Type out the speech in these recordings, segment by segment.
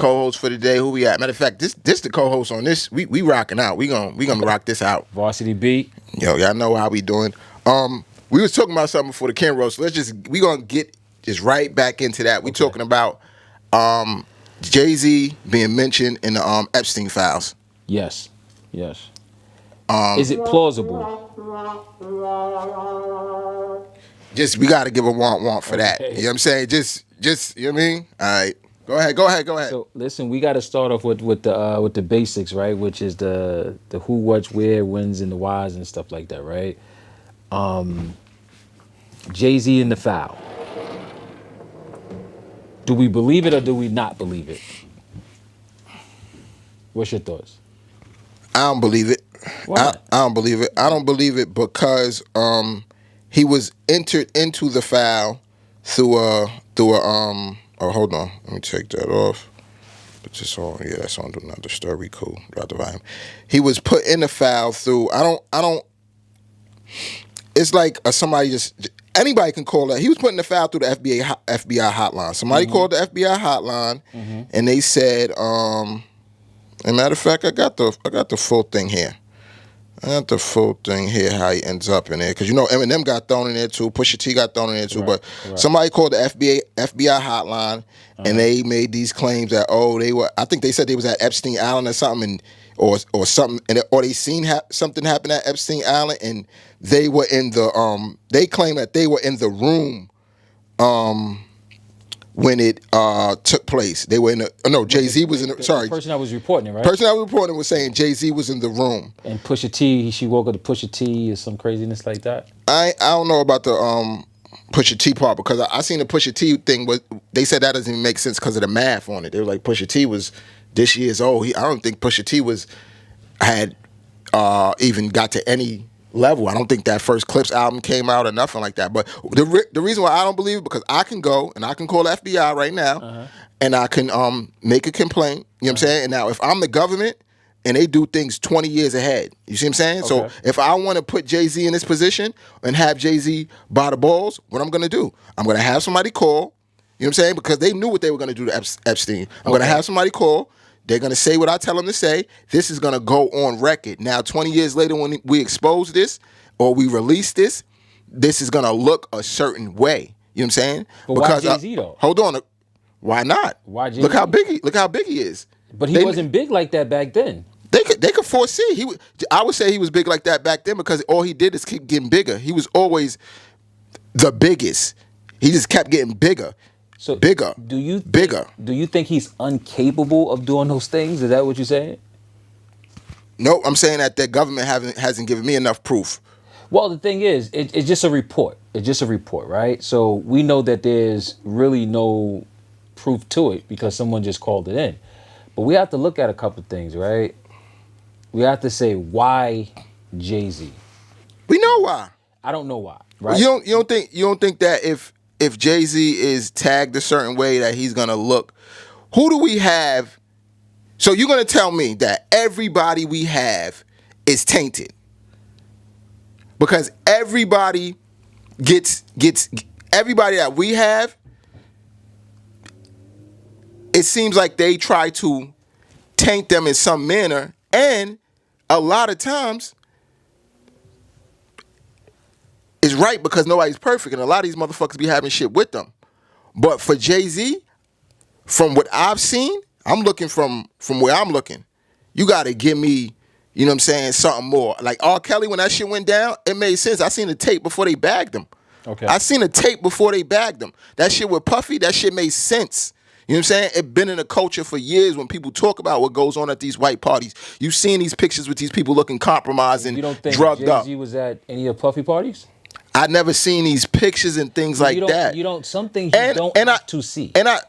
co-host for the day. Who we at? Matter of fact, this the co-host on this. We rocking out. We gonna rock this out. Varsity Beat. Yo, y'all know how we doing. We was talking about something before the Ken roast. So we gonna get just right back into that. We talking about Jay-Z being mentioned in the Epstein files. Yes. Is it plausible? Just we got to give a want for that. You know what I'm saying? Just you know what I mean? All right. Go ahead. So listen, we got to start off with the basics, right? Which is the who, what, where, whens, and the whys and stuff like that, right? Jay-Z in the foul. Do we believe it or do we not believe it? What's your thoughts? I don't believe it. Why? I don't believe it. I don't believe it because he was entered into the foul through a oh, hold on, let me take that off. But just on, yeah, that's on Do Not Disturb. Cool. Drop the volume. He was put in the foul through. I don't. It's like somebody just anybody can call that. He was put in the foul through the FBI hotline. Somebody called the FBI hotline, and they said, as a matter of fact, I got the full thing here. How he ends up in there. Because, you know, Eminem got thrown in there, too. Pusha T got thrown in there, too. Right, but somebody called the FBI hotline, and they made these claims that, I think they said they was at Epstein Island or something, or something, or they seen something happen at Epstein Island, and they were in the, they claim that they were in the room, when it took place. They were in the, Jay-Z was in the, sorry. The person that was reporting it, right? The person that was reporting was saying Jay-Z was in the room. And Pusha T, she woke up to Pusha T or some craziness like that? I don't know about the Pusha T part because I seen the Pusha T thing, but they said that doesn't even make sense because of the math on it. They were like, Pusha T was this year's old. I don't think Pusha T had even got to any level. I don't think that first Clips album came out or nothing like that. But the reason why I don't believe it because I can go and I can call the FBI right now and I can make a complaint. You know what I'm saying? And now if I'm the government and they do things 20 years ahead, you see what I'm saying? Okay. So if I want to put Jay-Z in this position and have Jay-Z by the balls, what I'm going to do? I'm going to have somebody call. You know what I'm saying? Because they knew what they were going to do to Epstein. I'm going to have somebody call. They're going to say what I tell them to say. This is going to go on record. Now, 20 years later, when we expose this or we release this is going to look a certain way. You know what I'm saying? But because why Jay-Z, though? Hold on. Why not? Why Jay-Z? Look how big he is. But he wasn't big like that back then. They could foresee. I would say he was big like that back then because all he did is keep getting bigger. He was always the biggest. He just kept getting bigger. So bigger. Do you think he's incapable of doing those things? Is that what you're saying? No, I'm saying that the government hasn't given me enough proof. Well, the thing is, it's just a report. It's just a report, right? So we know that there's really no proof to it because someone just called it in. But we have to look at a couple things, right? We have to say, why Jay-Z? We know why. I don't know why, right? You don't think that if Jay-Z is tagged a certain way that he's gonna look, who do we have? So you're gonna tell me that everybody we have is tainted because everybody gets everybody that we have. It seems like they try to taint them in some manner, and a lot of times it's right because nobody's perfect, and a lot of these motherfuckers be having shit with them. But for Jay-Z, from what I've seen, I'm looking from where I'm looking. You got to give me, you know what I'm saying, something more. Like R. Kelly, when that shit went down, it made sense. I seen the tape before they bagged him. Okay. I seen the tape before they bagged him. That shit with Puffy, that shit made sense. You know what I'm saying? It's been in the culture for years when people talk about what goes on at these white parties. You've seen these pictures with these people looking compromised and drugged up. You don't think Jay-Z was at any of Puffy parties? I never seen these pictures and things like that. You don't. Some things you don't have to see. And I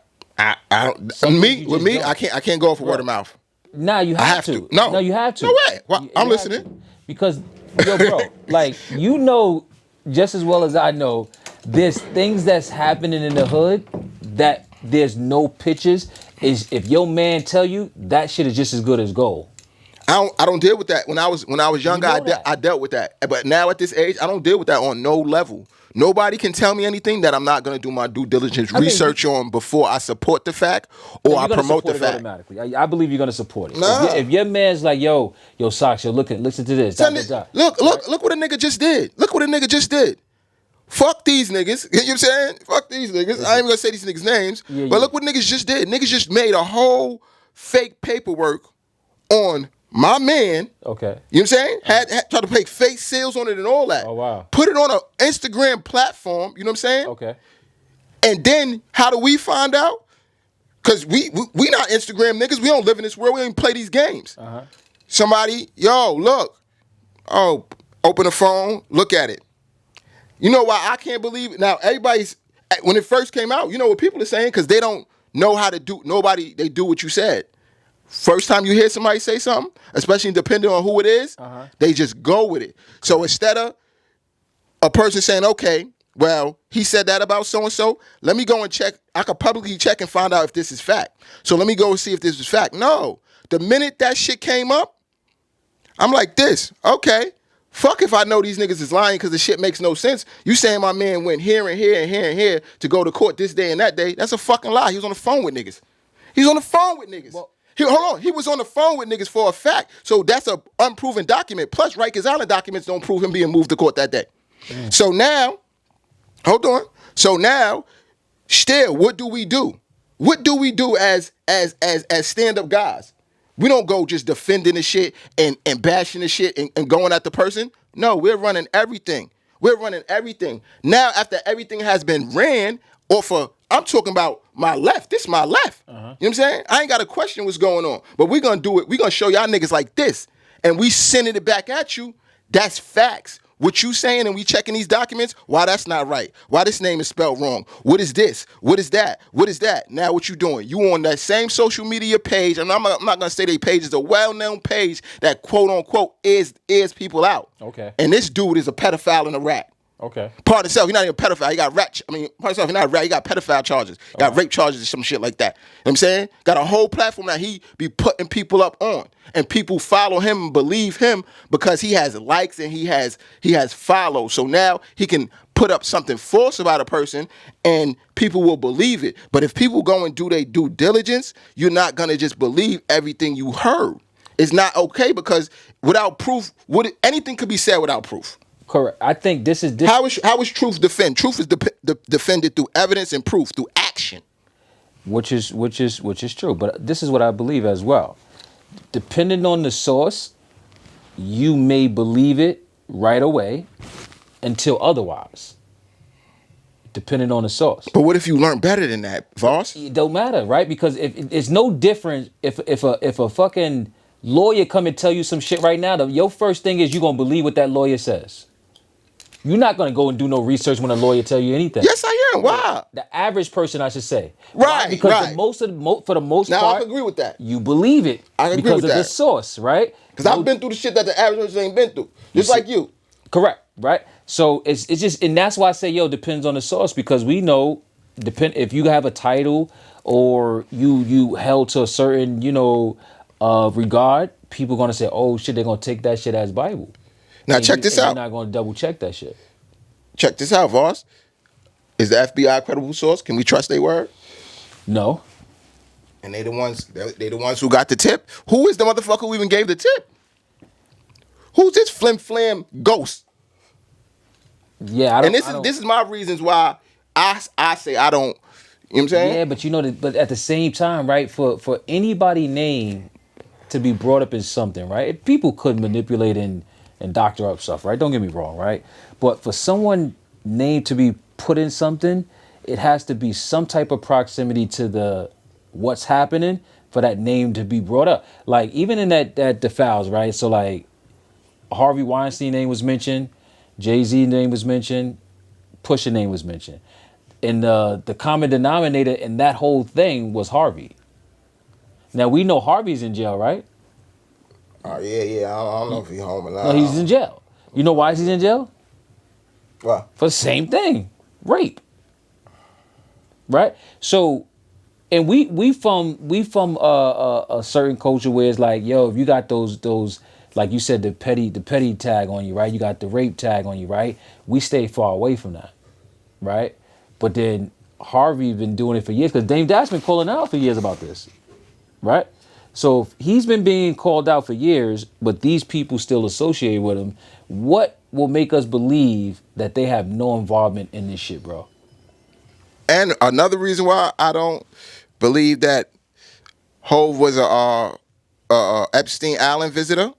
don't. I can't go off of word of mouth. Nah, you have to. No, you have to. No way. Well, I'm listening. Because, yo, bro, like you know, just as well as I know, there's things that's happening in the hood that there's no pictures. Is if your man tell you that shit is just as good as gold. I don't deal with that. When I was You younger, know that. I dealt with that. But now at this age, I don't deal with that on no level. Nobody can tell me anything that I'm not gonna do my due diligence I think research on before I support the fact no, or I you're gonna promote the support it fact. automatically. I believe you're gonna support it. Nah. If your man's like, yo, Socks, yo, listen to this, Tell me, look, right? look what a nigga just did. Look what a nigga just did. Fuck these niggas. You know what I'm saying? Fuck these niggas. I ain't even gonna say these niggas' names. Yeah, But yeah. look what niggas just did. Niggas just made a whole fake paperwork on my man. Okay. You know what I'm saying? Had tried to make fake sales on it and all that. Oh, wow. Put it on an Instagram platform. You know what I'm saying? Okay. And then how do we find out? Cause we not Instagram niggas. We don't live in this world. We don't even play these games. Uh-huh. Somebody, yo, look. Oh, open the phone. Look at it. You know why I can't believe it? Now, everybody's, when it first came out, you know what people are saying? Because they don't know how to do, they do what you said. First time you hear somebody say something, especially depending on who it is, they just go with it. So instead of a person saying, okay, well, he said that about so-and-so, let me go and check. I could publicly check and find out if this is fact. So let me go and see if this is fact. No. The minute that shit came up, I'm like this, okay. Fuck if I know these niggas is lying because the shit makes no sense. You saying my man went here and here and here and here to go to court this day and that day. That's a fucking lie. He was on the phone with niggas. He's on the phone with niggas. Well, Hold on. He was on the phone with niggas for a fact. So that's a unproven document. Plus, Rikers Island documents don't prove him being moved to court that day. So now, hold on. So now, still, what do we do? What do we do as stand-up guys? We don't go just defending the shit and bashing the shit and going at the person. No, we're running everything. We're running everything. Now, after everything has been ran, I'm talking about my left. This is my left. You know what I'm saying? I ain't got to question what's going on. But we're going to do it. We're going to show y'all niggas like this. And we sending it back at you. That's facts. What you saying and we checking these documents, why that's not right. Why this name is spelled wrong. What is this? What is that? What is that? Now what you doing? You on that same social media page, and I'm not going to say their page is a well-known page that quote-unquote is people out. Okay. And this dude is a pedophile and a rat. Okay. Part of himself, he's not even a pedophile. He got part of himself, he's not a rat. He got pedophile charges. He got rape charges and some shit like that. You know what I'm saying? Got a whole platform that he be putting people up on. And people follow him and believe him because he has likes and he has follows. So now he can put up something false about a person and people will believe it. But if people go and do their due diligence, you're not going to just believe everything you heard. It's not okay because without proof, anything could be said without proof. Correct. I think this is How is truth defended? Truth is defended through evidence and proof, through action. which is true. But this is what I believe as well. Depending on the source, you may believe it right away until otherwise. Depending on the source. But what if you learn better than that, Voss? It don't matter, right? Because if it's no different if a fucking lawyer come and tell you some shit right now, your first thing is you gonna believe what that lawyer says. You're not gonna go and do no research when a lawyer tell you anything. Yes, I am. Why? The average person, I should say. Right, Because right. for the most Now, part, I can agree with that. you believe it I can agree because with of the that. source, right? Because I've been through the shit that the average person ain't been through. Just like you. Correct, right? So it's just, and that's why I say, depends on the source, because we know, if you have a title or you held to a certain, regard, people gonna say, oh shit, they're gonna take that shit as Bible. Now, And check this out. You're not gonna double check that shit. Check this out, Voss. Is the FBI a credible source? Can we trust their word? No. And they the ones who got the tip. Who is the motherfucker who even gave the tip? Who's this flim flam ghost? Yeah, I don't. And this is my reasons why I say I don't. You know what I'm saying? Yeah, but but at the same time, right? For anybody name to be brought up as something, right? People could manipulate and doctor up stuff, right? Don't get me wrong, right? But for someone name to be put in something, it has to be some type of proximity to what's happening for that name to be brought up. Like even in the files, right? So like Harvey Weinstein name was mentioned, Jay-Z name was mentioned, Pusha name was mentioned. And the common denominator in that whole thing was Harvey. Now we know Harvey's in jail, right? Oh yeah. I don't know if he's home or not. No, he's in jail. You know why he's in jail? Why? For the same thing, rape. Right? So And we from a certain culture where it's like, yo, if you got those like you said, the petty tag on you, right? You got the rape tag on you, right? We stay far away from that, right? But then Harvey been doing it for years because Dame Dash been calling out for years about this, right? So if he's been being called out for years, but these people still associate with him. What will make us believe that they have no involvement in this shit, bro? And another reason why I don't believe that Hove was a Epstein Island visitor.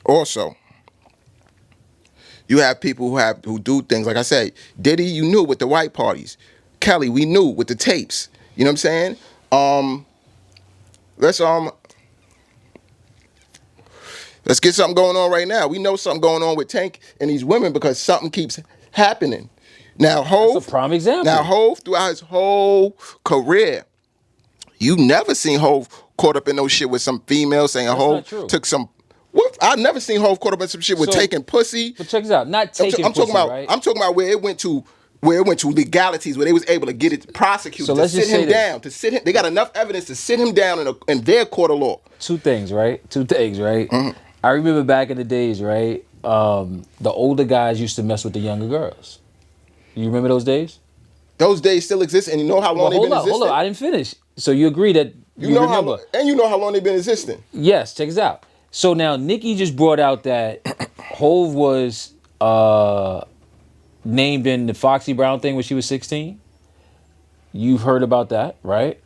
Also, you have people who do things like I said. Diddy, you knew with the white parties. Kelly, we knew with the tapes. You know what I'm saying? Let's let's get something going on right now. We know something going on with Tank and these women because something keeps happening. Now Hove, That's a prime example. Now Hove throughout his whole career, you never seen Hove caught up in no shit with some female saying That's Hove not true. took some. What? I've never seen Hove caught up in some shit with So- taking pussy. But check this out. Not taking I'm pussy, talking about. right? I'm talking about where it went to legalities where they was able to get it prosecuted So to let's sit just say him this. down. To sit him. They got enough evidence to sit him down in their court of law. Two things, right? Mm-hmm. I remember back in the days, right? The older guys used to mess with the younger girls. You remember those days? Those days still exist, and you know how long they've been existing. Hold up. I didn't finish. So you agree that You know remember? how long they've been existing. Yes, check this out. So now Nikki just brought out that Hove was named in the Foxy Brown thing when she was 16. You've heard about that, right?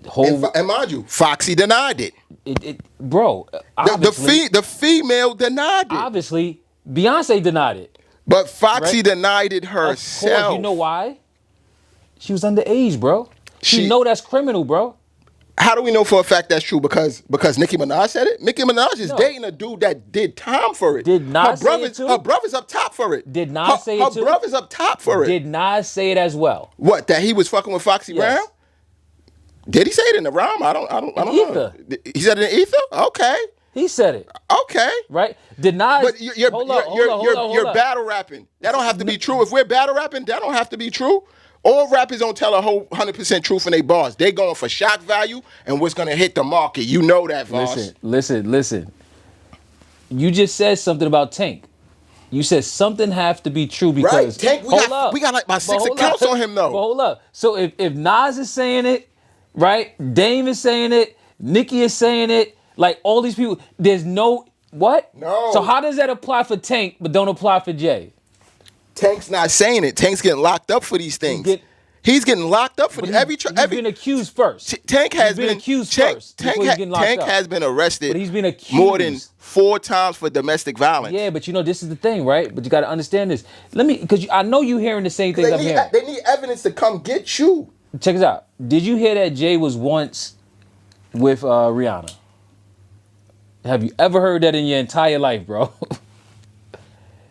Hove, And mind you, Foxy denied it. bro. The female denied it. Obviously, Beyonce denied it. But Foxy Right? denied it Of course, herself. you know why? She was underage, bro. She She- know that's criminal, bro. How do we know for a fact that's true? Because Nicki Minaj said it? Nicki Minaj is No. dating a dude that did time for it. Did Nas say it too? Her brother's up top for it. Did Nas say it her too? Her brother's up top for it. Did Nas say it as well? What, that he was fucking with Foxy Yes. Brown? Did he say it in the rhyme? I don't know. Ether. He said it in Ether? Okay. He said it, Okay. right? Did Nas? But you're hold up. battle rapping. That don't have to be true. If we're battle rapping, that don't have to be true. All rappers don't tell a whole 100% truth in their bars. They going for shock value and what's gonna hit the market. You know that, Voss. Listen. You just said something about Tank. You said something have to be true because Right, Tank, we got like about But 6 hold accounts up. on him though. But hold up. So if Nas is saying it, right? Dame is saying it. Nicki is saying it. Like all these people, there's no what? No. So how does that apply for Tank but don't apply for Jay? Tank's not saying it. Tank's getting locked up for these things. He's getting locked up for But every. he's been accused first. Tank has He's been accused Tank, first Tank, before he's getting locked Tank up. has been arrested. But he's been accused more than 4 times for domestic violence. Yeah, but you know this is the thing, right? But you got to understand this. Because I know you hearing the same things I'm hearing. They need evidence to come get you. Check this out. Did you hear that Jay was once with Rihanna? Have you ever heard that in your entire life, bro?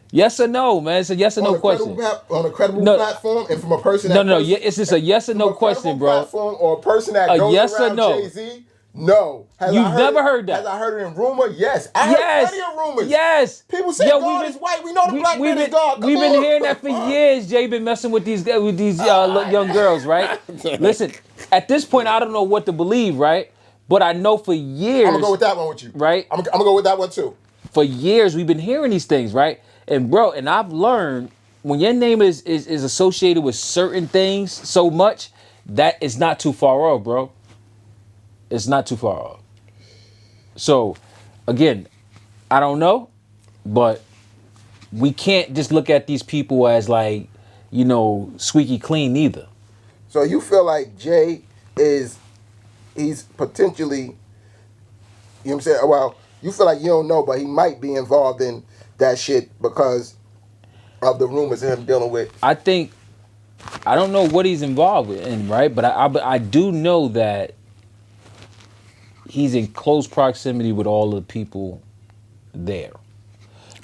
Yes or no, man. It's a yes or no question. On a credible No. platform and from a person No. It's just a yes or no question, bro. Platform or a person that A goes yes or around no? Jay-Z, no. You've never heard that? Has I heard it in rumor? Yes. I heard plenty of rumors. Yes. People say God is white. We know the black man is God. Come We've been on. hearing that for years. Jay been messing with these young girls, right? Listen, at this point, I don't know what to believe, right? But I know for years. I'm gonna go with that one with you. Right? I'm gonna go with that one too. For years, we've been hearing these things, right? And bro, and I've learned when your name is associated with certain things so much, that it's not too far off, bro. It's not too far off. So, again, I don't know, but we can't just look at these people as like, squeaky clean either. So you feel like Jay he's potentially, you know what I'm saying? Well, you feel like you don't know, but he might be involved in that shit because of the rumors of him dealing with. I don't know what he's involved in, right? But I do know that he's in close proximity with all the people there.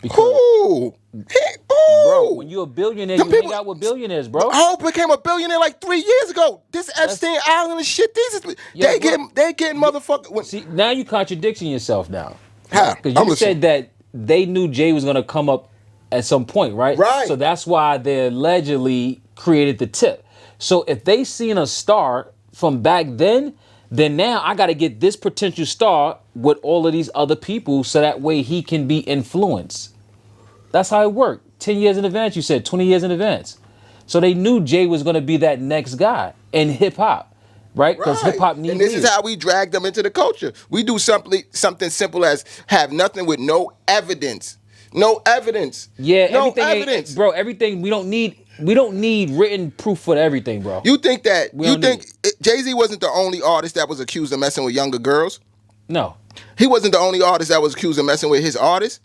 Because, Ooh. bro, when you're a billionaire, you hang out with billionaires, bro. Hope became a billionaire like 3 years ago. This Epstein Island and shit, they getting motherfuckers. See, now you contradicting yourself now. How? Because you said that they knew Jay was going to come up at some point, right? Right. So that's why they allegedly created the tip. So if they seen a star from back then now I got to get this potential star with all of these other people so that way he can be influenced. That's how it worked. 10 years in advance, you said 20 years in advance. So they knew Jay was going to be that next guy in hip hop, right? Because hip hop needs And this leaders. is how we drag them into the culture. We do something simple as have nothing with no evidence. No evidence. Yeah, no everything evidence. ain't, bro. Everything we don't need written proof for everything, bro. You think that We don't need Jay-Z wasn't the only artist that was accused of messing with younger girls? No. He wasn't the only artist that was accused of messing with his artists.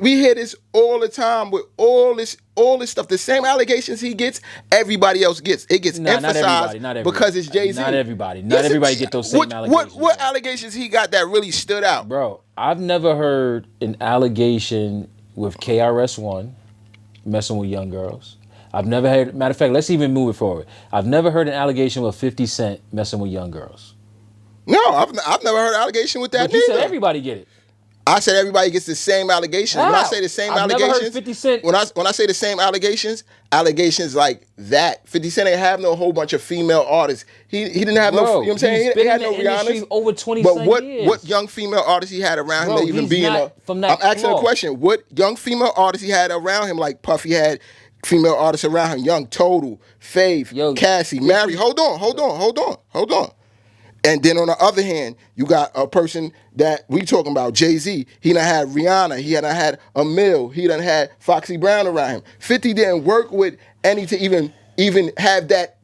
We hear this all the time with all this stuff. The same allegations he gets, everybody else gets. It gets emphasized not everybody. because it's Jay-Z. Not everybody. Not everybody get those same allegations. What allegations he got that really stood out? Bro, I've never heard an allegation with KRS-One messing with young girls. I've never heard, matter of fact, let's even move it forward. I've never heard an allegation with 50 Cent messing with young girls. No, I've never heard an allegation with that But you neither. said everybody get it. I said everybody gets the same allegations. When I How? say the same I've never allegations, heard 50 Cent. when I say the same allegations like that, 50 Cent ain't have no whole bunch of female artists. He didn't have no, you know what I'm saying? he's He had been no in the industry Rihannas. over 20 But some years. what young female artists he had around him Bro, that even he's being not from that I'm asking a cloth. question. What young female artists he had around him, like Puffy had female artists around him, Young Total, Faith, Yo, Cassie, Mary. Hold on. And then on the other hand, you got a person that we talking about, Jay-Z. He done had Rihanna. He done had Emil. He done had Foxy Brown around him. 50 didn't work with any to even have that.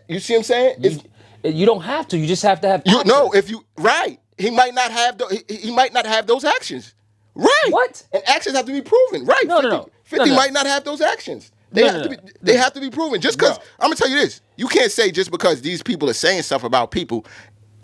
You see what I'm saying? You don't have to. You just have to have access. No, if you right, he might not have he might not have those actions. Right. What? And actions have to be proven. Right. No, 50, no. 50 No. might not have those actions. They have to be proven. Just because Bro. I'm gonna tell you this, you can't say just because these people are saying stuff about people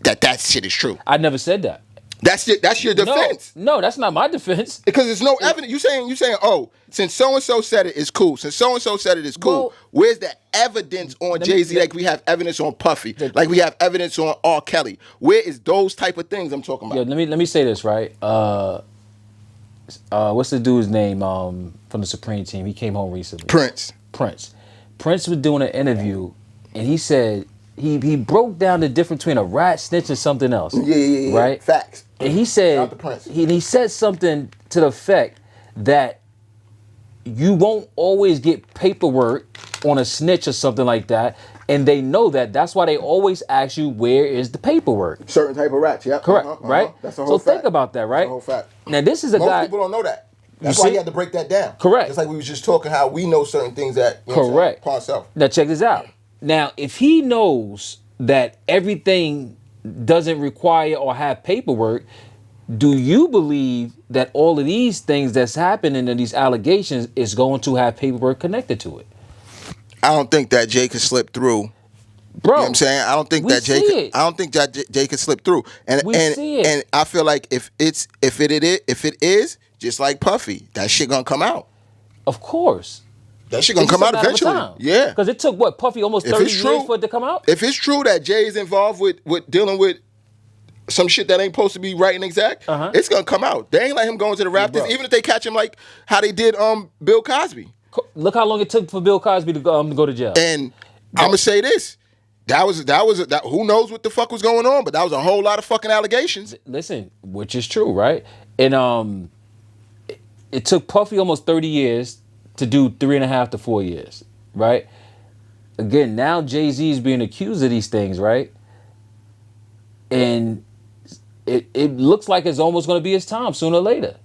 that shit is true. I never said that. That's your defense. No, that's not my defense. Because there's no evidence. You saying, oh, since so and so said it, it's cool. Since so and so said it, it's cool. Well, where's the evidence on Jay-Z? Like we have evidence on Puffy. Like we have evidence on R. Kelly. Where is those type of things I'm talking about? Yo, let me say this, right? What's the dude's name from the Supreme Team? He came home recently. Prince. Prince was doing an interview, and he said he broke down the difference between a rat, snitch, and something else. Yeah. Right? Facts. And he said he said something to the effect that you won't always get paperwork on a snitch or something like that, and they know that. That's why they always ask you, where is the paperwork? Certain type of rats, yeah. Correct, right? That's a whole so fact. think about that, right? That's a whole fact. Now this is a Most guy. people don't know that. That's You why see? he had to break that down. Correct. Just like we was just talking how we know certain things that, you know what I'm saying, Correct. upon self. Now check this out. Now, if he knows that everything doesn't require or have paperwork, do you believe that all of these things that's happening in these allegations is going to have paperwork connected to it? I don't think that Jay could slip through. Bro, You know what I'm saying? I don't think we that Jay see could, it. I don't think that Jay could slip through. And We see it. and I feel like if it is just like Puffy, that shit gonna come out. Of course. That shit gonna It's come just out a matter of eventually. time. Yeah. Because it took what, Puffy almost If 30 it's years true- for it to come out? If it's true that Jay is involved with dealing with some shit that ain't supposed to be right and exact, it's gonna come out. They ain't let him go into the Raptors, bro. even if they catch him like how they did Bill Cosby. Look how long it took for Bill Cosby to go to jail. And I'm gonna say this. That was who knows what the fuck was going on, but that was a whole lot of fucking allegations. Listen, which is true, right? And it took Puffy almost 30 years to do 3.5 to 4 years, right? Again, now Jay-Z is being accused of these things, right? And it looks like it's almost going to be his time sooner or later.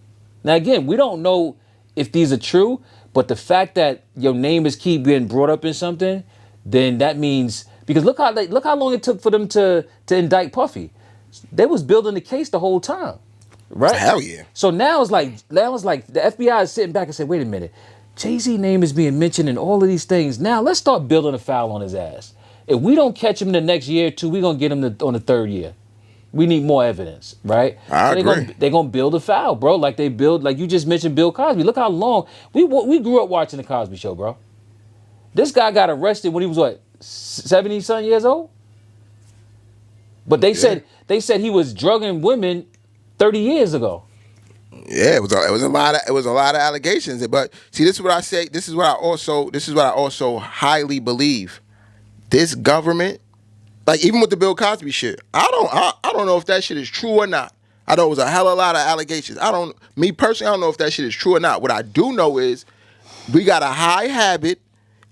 Now, again, we don't know if these are true, but the fact that your name is keep getting brought up in something, then that means, because look how long it took for them to indict Puffy. They was building the case the whole time, right? Hell yeah. So now it's like the FBI is sitting back and saying, wait a minute, Jay-Z name is being mentioned in all of these things. Now let's start building a foul on his ass. If we don't catch him the next year or two, we're gonna get him on the third year. We need more evidence, right? I agree. They're gonna build a foul, bro. Like they build, like you just mentioned, Bill Cosby. Look how long we grew up watching the Cosby Show, bro. This guy got arrested when he was what, 70-something years old? But they said he was drugging women 30 years ago. Yeah, it was a lot of allegations. But see, this is what I say. This is what I also highly believe. this government, like even with the Bill Cosby shit, I don't know if that shit is true or not. I know it was a hell of a lot of allegations. Me personally, I don't know if that shit is true or not. What I do know is we got a high habit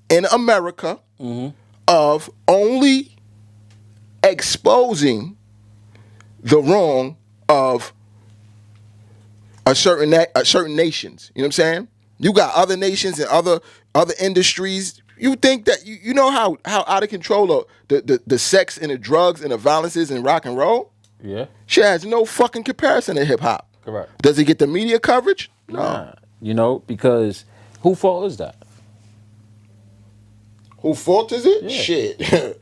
in America of only exposing the wrong of a certain nations. You know what I'm saying? You got other nations and other industries. You think that you know how out of control the sex and the drugs and the violence is in rock and roll? Yeah. Shit has no fucking comparison to hip hop. Correct. Does it get the media coverage? No. Nah. You know, because who fault is that? Who fault is it? Yeah. Shit.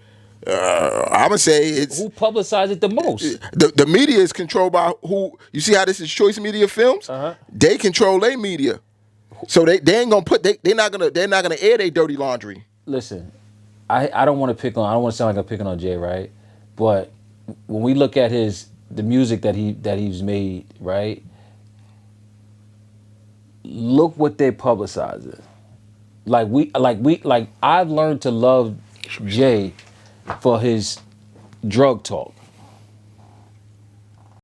I'm gonna say it's Who publicized it the most? the media is controlled by who. You see how this is Choice Media Films? They control their media, so they ain't gonna put they're not gonna air their dirty laundry. Listen, I don't want to pick on. I don't want to sound like I'm picking on Jay, right? But when we look at the music that he's made, right? Look what they're publicizing. Like I've learned to love Jay for his drug talk.